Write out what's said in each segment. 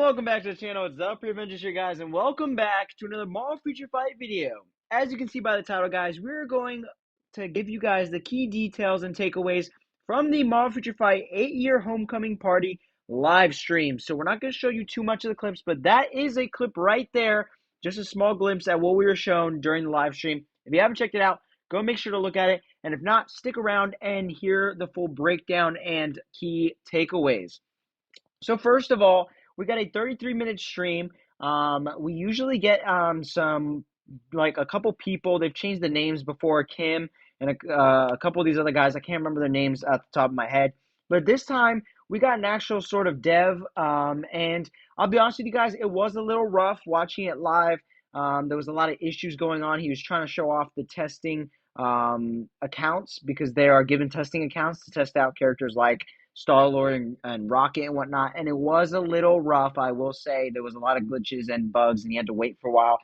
Welcome back to the channel. It's the Pre-Avengers here, guys, and welcome back to another Marvel Future Fight video. As you can see by the title, guys, we're going to give you guys the key details and takeaways from the Marvel Future Fight 8-year homecoming party live stream. So we're not going to show you too much of the clips, but that is a clip right there, just a small glimpse at what we were shown during the live stream. If you haven't checked it out, go make sure to look at it, and if not, stick around and hear the full breakdown and key takeaways. So first of all, we got a 33-minute stream. We usually get some like a couple people. They've changed the names before, Kim and a couple of these other guys. I can't remember their names at the top of my head, but this time we got an actual sort of dev. And I'll be honest with you guys, it was a little rough watching it live. There was a lot of issues going on. He was trying to show off the testing accounts because they are given testing accounts to test out characters like Star-Lord and Rocket and whatnot, and it was a little rough, I will say. There was a lot of glitches and bugs, and he had to wait for a while.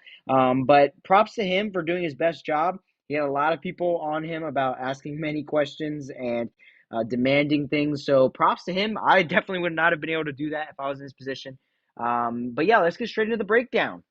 But props to him for doing his best job. He had a lot of people on him about asking many questions and demanding things, so props to him. I definitely would not have been able to do that if I was in his position. But yeah, let's get straight into the breakdown.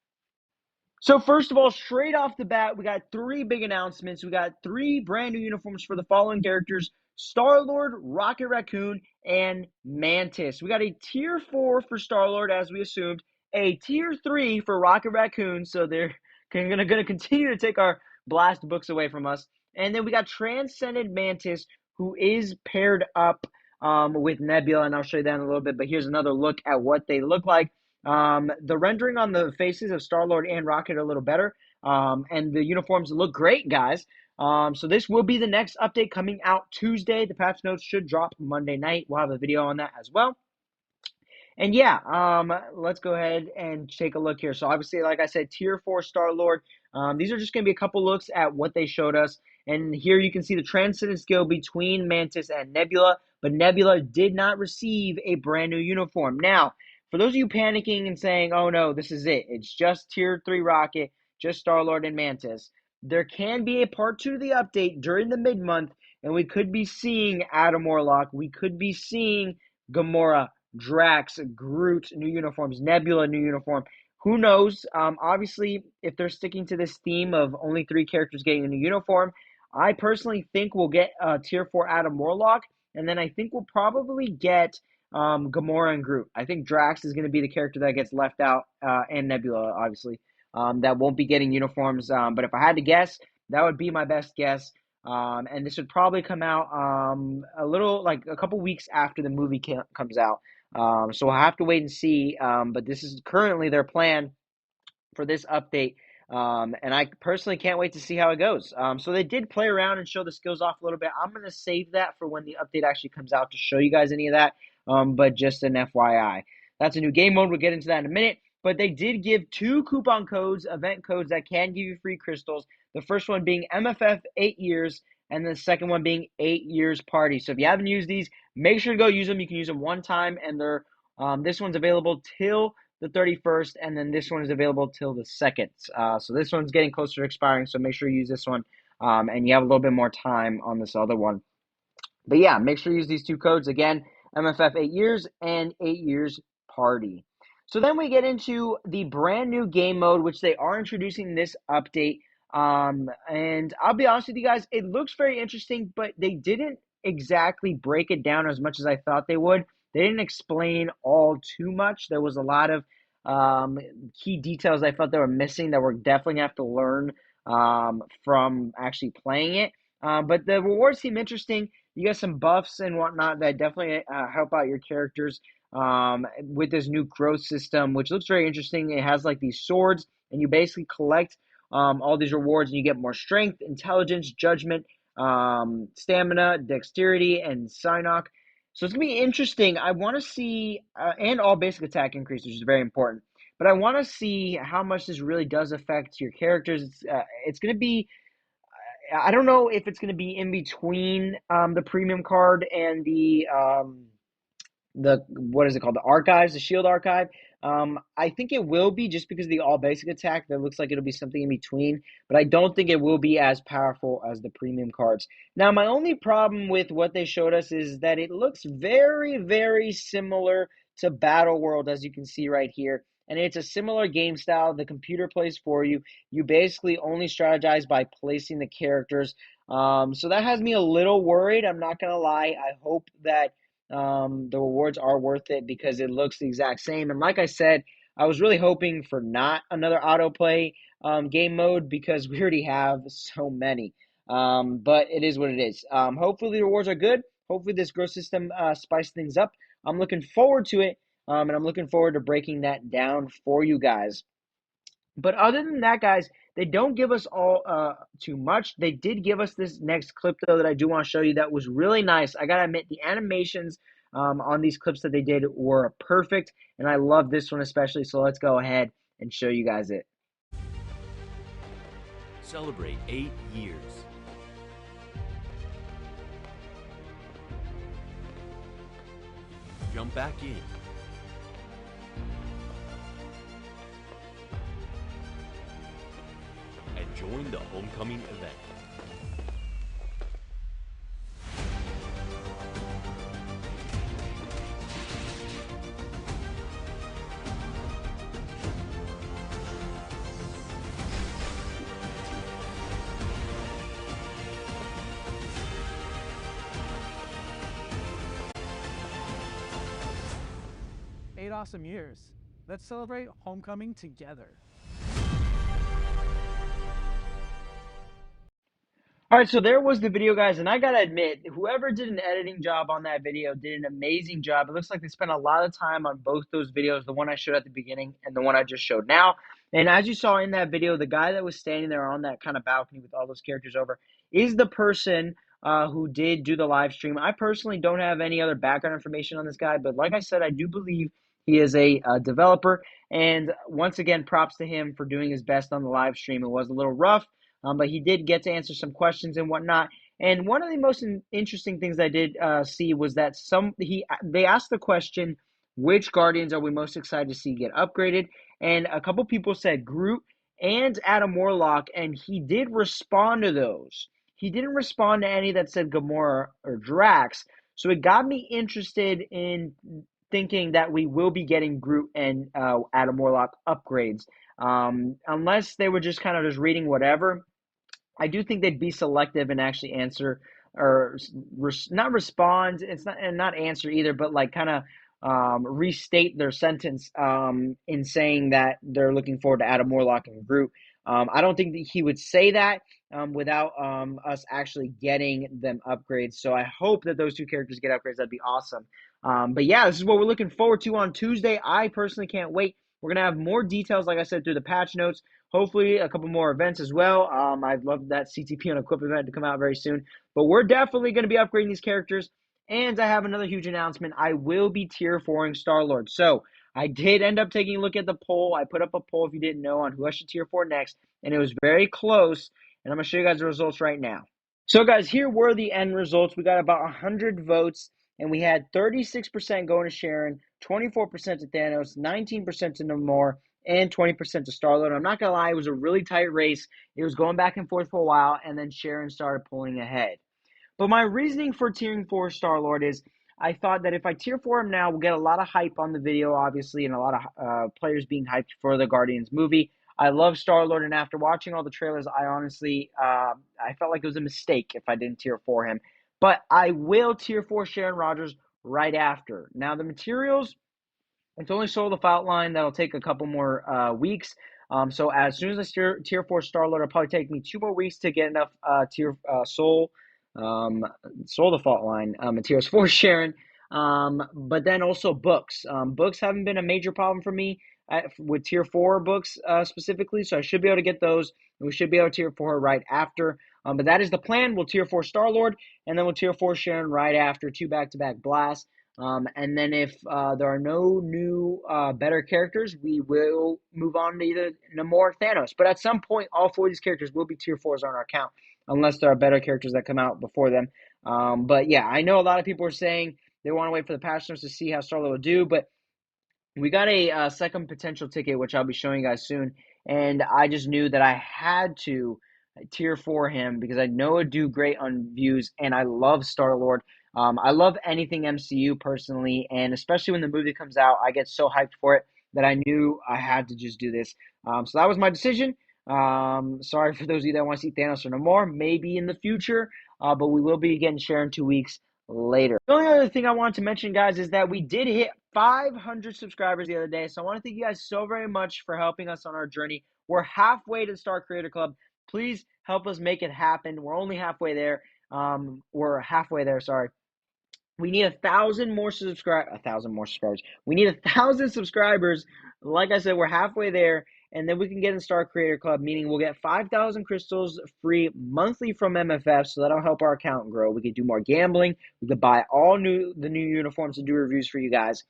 So first of all, straight off the bat, we got three big announcements. We got three brand new uniforms for the following characters: Star-Lord, Rocket Raccoon, and Mantis. We got a tier 4 for Star-Lord, as we assumed, a tier 3 for Rocket Raccoon, so they're going to continue to take our blast books away from us. And then we got Transcended Mantis, who is paired up with Nebula, and I'll show you that in a little bit, but here's another look at what they look like. The rendering on the faces of Star-Lord and Rocket are a little better, and the uniforms look great, guys. So this will be the next update coming out Tuesday. The patch notes should drop Monday night. We'll have a video on that as well. And yeah, let's go ahead and take a look here. So obviously, like I said, tier 4 Star-Lord. These are just going to be a couple looks at what they showed us. And here you can see the transcendent skill between Mantis and Nebula, but Nebula did not receive a brand new uniform. Now, for those of you panicking and saying, oh no, this is it. It's just tier 3 Rocket, just Star-Lord and Mantis. There can be a part 2 of the update during the mid-month, and we could be seeing Adam Warlock. We could be seeing Gamora, Drax, Groot, new uniforms, Nebula, new uniform. Who knows? Obviously, if they're sticking to this theme of only 3 characters getting a new uniform, I personally think we'll get tier 4 Adam Warlock, and then I think we'll probably get Gamora and Groot. I think Drax is going to be the character that gets left out, and Nebula, obviously, that won't be getting uniforms. But if I had to guess, that would be my best guess. And this would probably come out a little, like a couple weeks after the movie comes out. So we'll have to wait and see. But this is currently their plan for this update. And I personally can't wait to see how it goes. So they did play around and show the skills off a little bit. I'm going to save that for when the update actually comes out to show you guys any of that. But just an FYI. That's a new game mode. We'll get into that in a minute. But they did give 2 coupon codes, event codes that can give you free crystals. The first one being MFF 8 years, and the second one being 8 years party. So if you haven't used these, make sure to go use them. You can use them one time, and they're this one's available till the 31st, and then this one is available till the 2nd. So this one's getting closer to expiring, so make sure you use this one, and you have a little bit more time on this other one. But yeah, make sure you use these 2 codes. Again, MFF 8 years and 8 years party. So then we get into the brand new game mode, which they are introducing this update. And I'll be honest with you guys, it looks very interesting, but they didn't exactly break it down as much as I thought they would. They didn't explain all too much. There was a lot of key details I felt they were missing that we're definitely going to have to learn from actually playing it. But the rewards seem interesting. You get some buffs and whatnot that definitely help out your characters with this new growth system, which looks very interesting. It has like these swords, and you basically collect all these rewards, and you get more strength, intelligence, judgment, stamina, dexterity, and Psynock. So it's going to be interesting. I want to see, and all basic attack increase, which is very important. But I want to see how much this really does affect your characters. It's going to be, I don't know if it's going to be in between the premium card and the what is it called? The archives, the shield archive. I think it will be just because of the all basic attack. That looks like it'll be something in between, but I don't think it will be as powerful as the premium cards. Now, my only problem with what they showed us is that it looks very, very similar to Battle World, as you can see right here. And it's a similar game style. The computer plays for you. You basically only strategize by placing the characters. So that has me a little worried. I'm not gonna lie. I hope that the rewards are worth it because it looks the exact same. And like I said, I was really hoping for not another autoplay game mode because we already have so many. But it is what it is. Hopefully the rewards are good. Hopefully this growth system spices things up. I'm looking forward to it, and I'm looking forward to breaking that down for you guys. But other than that, guys, they don't give us all too much. They did give us this next clip though that I do want to show you that was really nice. I gotta admit, the animations on these clips that they did were perfect, and I love this one especially. So let's go ahead and show you guys it. Celebrate 8 years. Jump back in. And join the homecoming event. Eight awesome years. Let's celebrate homecoming together. All right, so there was the video, guys, and I gotta admit, whoever did an editing job on that video did an amazing job. It looks like they spent a lot of time on both those videos, the one I showed at the beginning and the one I just showed now. And as you saw in that video, the guy that was standing there on that kind of balcony with all those characters over is the person who did do the live stream. I personally don't have any other background information on this guy, but like I said, I do believe he is a developer. And once again, props to him for doing his best on the live stream. It was a little rough. But he did get to answer some questions and whatnot. And one of the most interesting things I did see was that they asked the question, which Guardians are we most excited to see get upgraded? And a couple people said Groot and Adam Warlock, and he did respond to those. He didn't respond to any that said Gamora or Drax. So it got me interested in thinking that we will be getting Groot and Adam Warlock upgrades. Unless they were just kind of just reading whatever, I do think they'd be selective and actually answer or not respond. It's not and not answer either, but like kind of restate their sentence in saying that they're looking forward to Adam Warlock and Groot. I don't think that he would say that without us actually getting them upgrades. So I hope that those two characters get upgrades. That'd be awesome. But yeah, this is what we're looking forward to on Tuesday. I personally can't wait. We're gonna have more details, like I said, through the patch notes. Hopefully, a couple more events as well. I'd love that CTP on Equip event to come out very soon. But we're definitely going to be upgrading these characters. And I have another huge announcement. I will be tier 4ing Star-Lord. So I did end up taking a look at the poll. I put up a poll, if you didn't know, on who I should tier 4 next. And it was very close. And I'm going to show you guys the results right now. So, guys, here were the end results. We got about 100 votes. And we had 36% going to Sharon, 24% to Thanos, 19% to Namor, and 20% to Star-Lord. I'm not going to lie, it was a really tight race. It was going back and forth for a while, and then Sharon started pulling ahead. But my reasoning for tiering 4 Star-Lord is I thought that if I tier 4 him now, we'll get a lot of hype on the video, obviously, and a lot of players being hyped for the Guardians movie. I love Star-Lord, and after watching all the trailers, I honestly, I felt like it was a mistake if I didn't tier 4 him. But I will tier 4 Sharon Rogers right after. Now, the materials, it's only Soul the Outline. That'll take a couple more weeks. So as soon as I tier 4 Star-Lord, it'll probably take me 2 more weeks to get enough Soul the Fault Line materials for Sharon. But then also books. Books haven't been a major problem for me with tier 4 books specifically, so I should be able to get those. And we should be able to tier 4 her right after. But that is the plan. We'll tier 4 Star-Lord, and then we'll tier 4 Sharon right after 2 back-to-back blasts. And then if there are no new better characters, we will move on to either Namor or Thanos. But at some point, all 4 of these characters will be tier 4s on our account, unless there are better characters that come out before them. But yeah, I know a lot of people are saying they want to wait for the patch notes to see how Star-Lord will do, but we got a second potential ticket, which I'll be showing you guys soon, and I just knew that I had to tier 4 him because I know it'd do great on views, and I love Star-Lord. I love anything MCU personally, and especially when the movie comes out, I get so hyped for it that I knew I had to just do this. So that was my decision. Sorry for those of you that want to see Thanos or no more. Maybe in the future, but we will be getting Sharon 2 weeks later. The only other thing I wanted to mention, guys, is that we did hit 500 subscribers the other day. So I want to thank you guys so very much for helping us on our journey. We're halfway to the Star Creator Club. Please help us make it happen. We're only halfway there. We're halfway there, sorry. We need 1,000 more subscribers. We need 1,000 subscribers. Like I said, we're halfway there, and then we can get in Star Creator Club, meaning we'll get 5,000 crystals free monthly from MFF, so that'll help our account grow. We could do more gambling. We could buy the new uniforms and do reviews for you guys.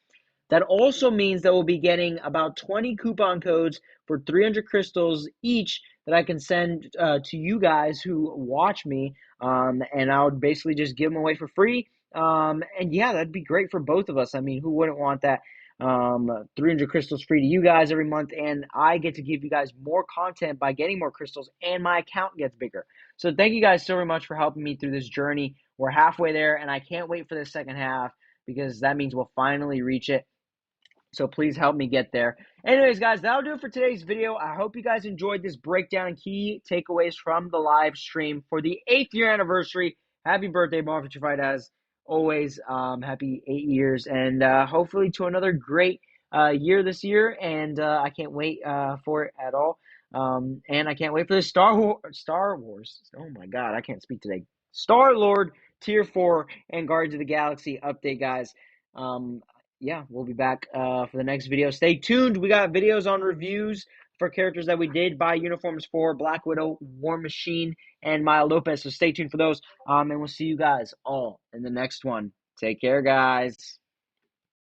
That also means that we'll be getting about 20 coupon codes for 300 crystals each that I can send to you guys who watch me, and I would basically just give them away for free. And yeah, that'd be great for both of us. I mean, who wouldn't want that? 300 crystals free to you guys every month, and I get to give you guys more content by getting more crystals, and my account gets bigger. So thank you guys so very much for helping me through this journey. We're halfway there, and I can't wait for the second half because that means we'll finally reach it. So please help me get there. Anyways, guys, that'll do it for today's video. I hope you guys enjoyed this breakdown and key takeaways from the live stream for the 8th year anniversary. Happy birthday, Marvel Future Fight, as always. Happy 8 years, and hopefully to another great year this year. And I can't wait for it at all. And I can't wait for the Star Wars. Oh my God, I can't speak today. Star-Lord Tier 4 and Guardians of the Galaxy update, guys. Yeah, we'll be back for the next video. Stay tuned. We got videos on reviews for characters that we did buy uniforms for: Black Widow, War Machine, and Maya Lopez. So stay tuned for those. And we'll see you guys all in the next one. Take care, guys.